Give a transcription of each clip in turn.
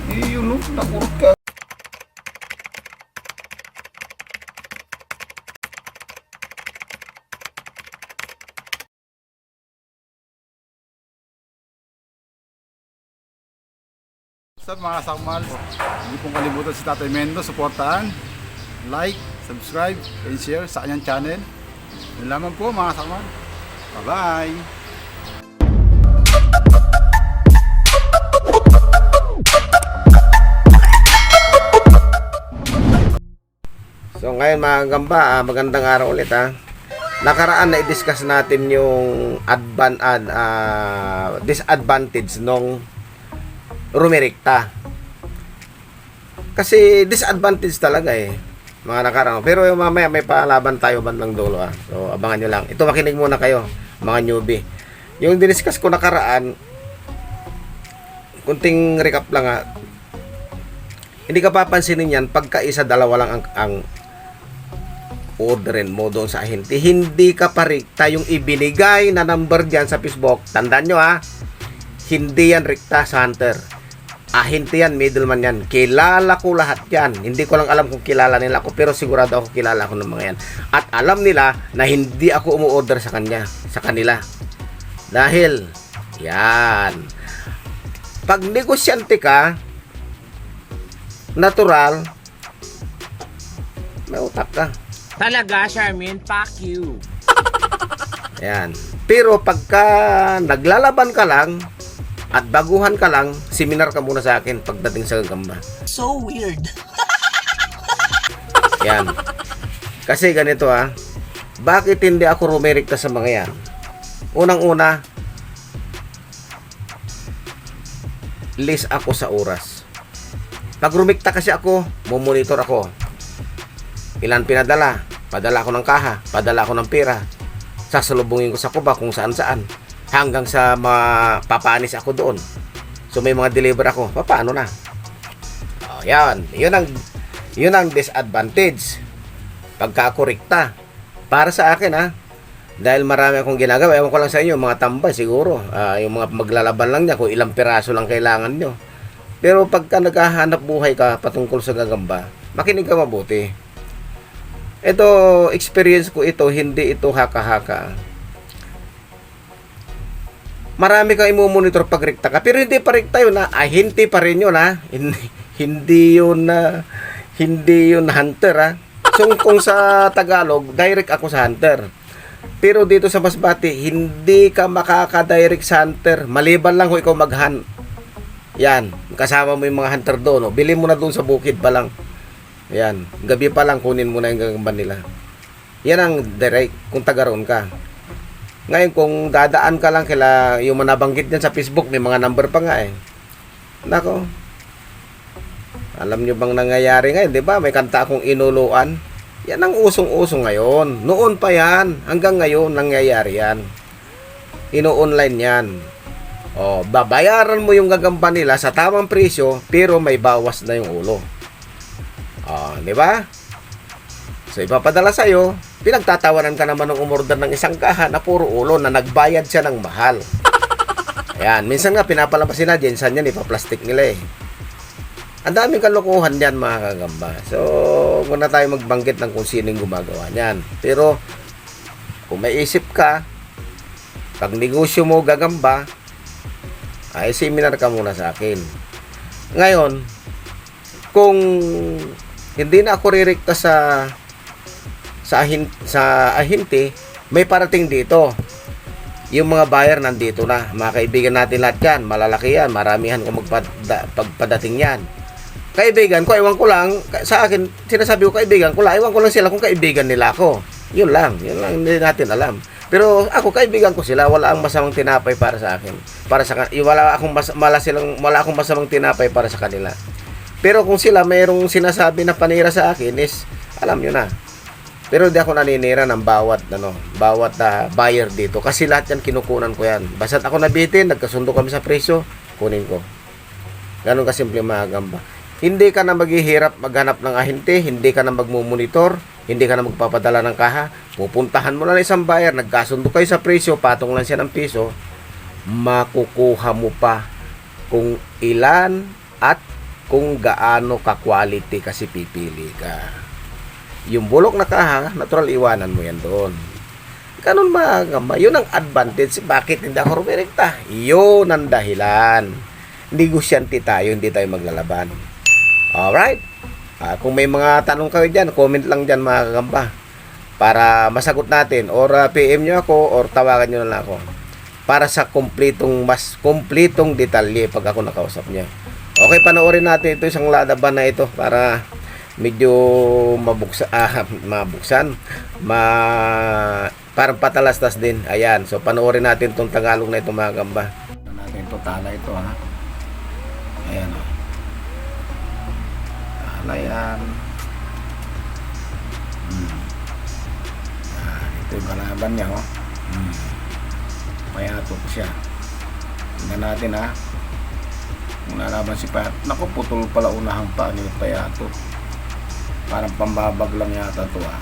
Yun, no? Nakurot ka. Sa mga sakmal, hindi pong kalimutan si Tatay Mendo, suportahan, like, subscribe, and share sa kanyang channel. Yun lamang po mga sakmal. Bye-bye! So ngayon mga gamba, magandang araw ulit ha. Nakaraan na i-discuss natin yung disadvantage nung rumirikta. Kasi disadvantage talaga mga nakaraan. Pero yung mamaya may palaban tayo bandang dulo ha. So abangan nyo lang. Ito makinig muna kayo mga newbie. Yung diniscuss ko nakaraan, kunting recap lang ha. Hindi ka papansinin yan pagka isa dalawa lang ang orderin mo doon sa ahente. Hindi ka parikta yung ibinigay na number dyan sa Facebook. Tandaan nyo ha, hindi yan rikta sa hunter. Ahente yan, middleman yan. Kilala ko lahat yan. Hindi ko lang alam kung kilala nila ako, pero sigurado ako kilala ko ng mga yan. At alam nila na hindi ako umu-order sa kanila. Dahil, yan. Pag negosyante ka, natural, may utak ka. Talaga, Charmaine, fuck you. Ayan. Pero pagka naglalaban ka lang at baguhan ka lang, seminar ka muna sa akin pagdating sa gagamba. So weird. Yan. Kasi ganito bakit hindi ako rumirikta sa mga yan? Unang-una, list ako sa oras. Pag rumikta kasi ako, mumonitor ako. Ilan pinadala? Padala ako ng kaha, padala ako ng pera. Sasalubungin ko sa kuba kung saan-saan. Hanggang sa mapapanis ako doon. So may mga deliver ako. Paano na? Oh, yan. Yun ang disadvantage. Pagka ako rikta. Para sa akin dahil marami akong ginagawa. Ewan ko lang sa inyo, mga tambay siguro. Yung mga maglalaban lang niya, kung ilang piraso lang kailangan nyo. Pero pagka naghahanap buhay ka patungkol sa gagamba, makinig ka mabuti. Ito, experience ko ito, hindi ito haka-haka. Marami kang imumonitor pag rikta ka, pero hindi pa rikta yun hindi pa rin yun Hindi yun hunter So kung sa Tagalog, direct ako sa hunter. Pero dito sa Masbate, hindi ka makaka-direct sa hunter. Maliban lang kung ikaw mag-hunt. Yan, kasama mo yung mga hunter doon. Bili mo na doon sa bukid pa lang. Yan, gabi pa lang kunin mo na yung gagamba nila. Yan ang direct kung taga-roon ka. Ngayon kung dadaan ka lang kila yung manabanggit dyan sa Facebook, may mga number pa nga Nako. Alam nyo bang nangyayari ngayon, di ba? May kanta akong inuluan. Yan ang usong-usong ngayon. Noon pa yan, hanggang ngayon nangyayari yan. Ino-online yan. Babayaran mo yung gagamba nila sa tamang presyo, pero may bawas na yung ulo. Di ba? So ipapadala sa'yo, pinagtatawanan ka naman ng umorder ng isang kaha na puro ulo na nagbayad siya ng mahal. Ayan, minsan nga pinapalabasin na jensan yan, ipaplastic nila Ang daming kalokohan yan mga kagamba. So, muna tayo magbanggit ng kung sino yung gumagawa niyan. Pero, kung may isip ka, pag negosyo mo gagamba, ay seminar ka muna sa akin. Ngayon, kung hindi na ako ririkta sa ahente, may parating dito. Yung mga buyer nandito na. Mga kaibigan natin lahat yan. Malalaki yan. Maramihan kung pagpadating yan. Kaibigan ko, ewan ko lang. Sa akin, sinasabi ko kaibigan ko lang. Ewan ko lang sila kung kaibigan nila ako. Yun lang. Hindi natin alam. Pero ako, kaibigan ko sila. Wala ang masamang tinapay para sa akin. Wala akong masamang tinapay para sa kanila. Pero kung sila mayroong sinasabi na panira sa akin is, alam nyo na. Pero hindi ako naninira ng bawat buyer dito. Kasi lahat yan kinukunan ko yan. Basta't ako nabitin, nagkasundo kami sa presyo, kunin ko. Ganun kasimple mga gamba. Hindi ka na maghihirap maghanap ng ahente, hindi ka na magmumonitor, hindi ka na magpapadala ng kaha. Pupuntahan mo na isang buyer, nagkasundo kayo sa presyo, patong lang siya ng piso, makukuha mo pa kung ilan at kung gaano ka-quality kasi pipili ka. Yung bulok na kaha, natural iwanan mo yan doon. Ganun mga gamba. Yun ang advantage. Bakit hindi ako rumirekta? Yun ang dahilan. Negosyante tayo, hindi tayo maglalaban. Alright? Kung may mga tanong kayo dyan, comment lang dyan mga gamba. Para masagot natin. Or PM nyo ako, or tawagan nyo na lang ako. Para sa mas kumpletong detalye pag ako nakausap nyo. Okay, panoorin natin ito isang ladaban na ito para medyo parang patalastas din. Ayan, so panoorin natin itong Tagalog na ito mga gamba. Natin ito, tala ito ha. Ayan o. Tala yan. Ito yung kalaban niya o. Payatot siya. Tingnan natin ha. Kung nalaban si Payatot. Naku, putol pala unahang pa ni Payatot. Parang pambabag lang yata to ah.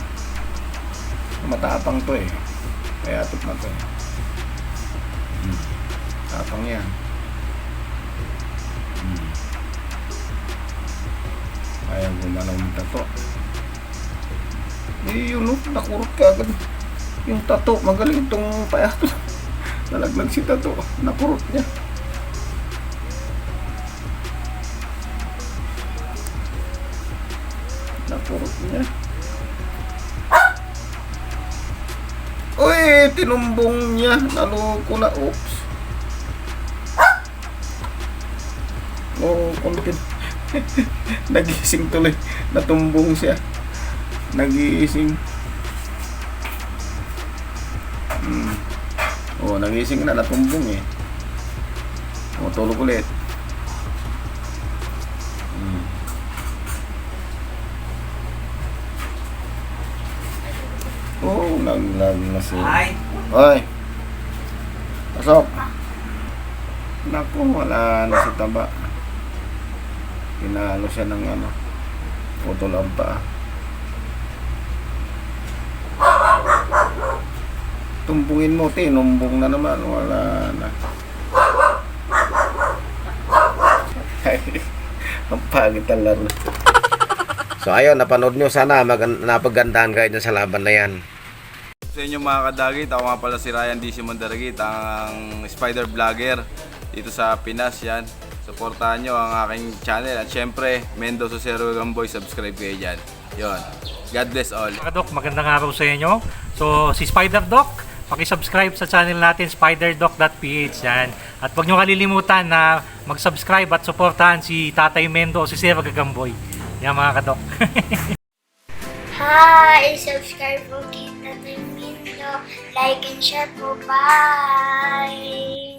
Matapang to eh. Payatot na to eh. Tapang yan. Ayaw gumalaw ng tato. Eh yun oh, nakurot ka agad. Yung tato, magaling itong Payatot. Nalaglag si tato. Nakurot niya. Nakurot niya. Uy, tinumbong niya. Naloko na. Oops. Naloko na. Nagising tuloy. Natumbong siya. Nagising. Oh, nagising na. Natumbong eh. Oh, tulog ulit. Oh, naglag na siya. Hoy. Pasok. Naku, wala na si taba. Pinalo siya ng ano. Putol ang paa. Tumbungin mo, tinumbong na naman. Wala na. Ang pangit ang laro. So ayun, napanood nyo, sana napagandahan kayo dyan sa laban na yan. Sa inyo mga kadagit, ako nga pala si Ryan D. Simon Daragit, ang spider vlogger dito sa Pinas yan. Supportahan nyo ang aking channel at syempre, Mendo Susero Gamboy, subscribe kayo dyan. Yun. God bless all. Mga Doc, magandang araw sa inyo. So, si Spider Doc, paki-subscribe sa channel natin, spiderdoc.ph yan. At huwag nyo kalilimutan na mag-subscribe at supportahan si Tatay Mendo o si Sir Gagamboy. Yan mga kadok. Hi! Subscribe po kita Mindo. Like and share po. Bye!